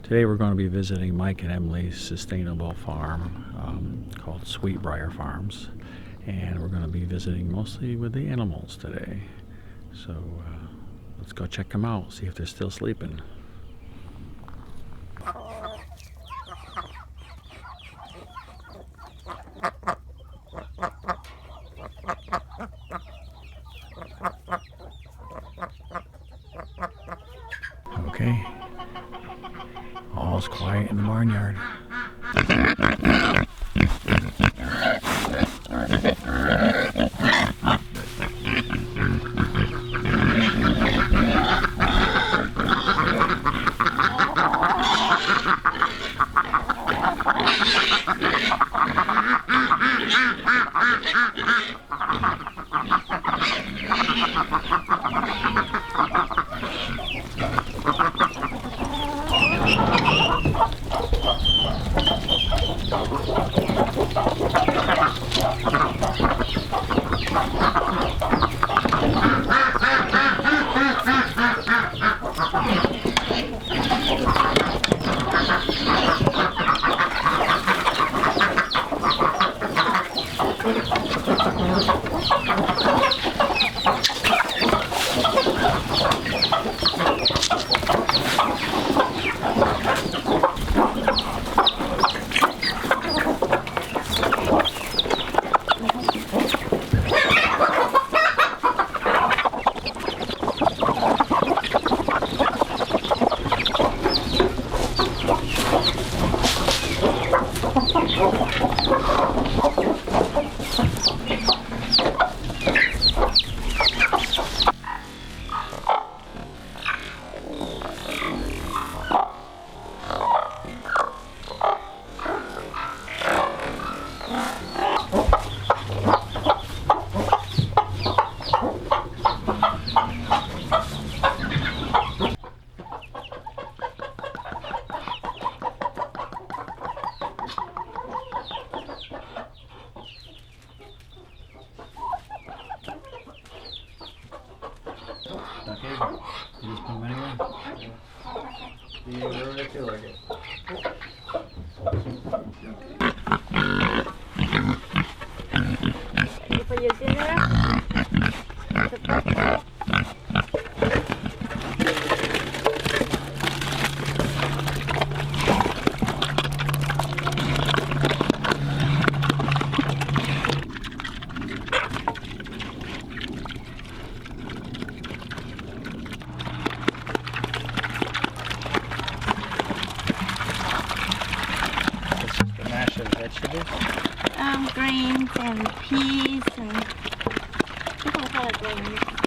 Today we're going to be visiting Mike and Emily's sustainable farm called Briar Farms, and we're going to be visiting mostly with the animals today. So let's go check them out, see if they're still sleeping. Okay, all's quiet in the barnyard. Okay, you just put them anywhere? You wherever I feel like it. Ready for your dinner? Mash of vegetables? Greens and peas and people call it greens.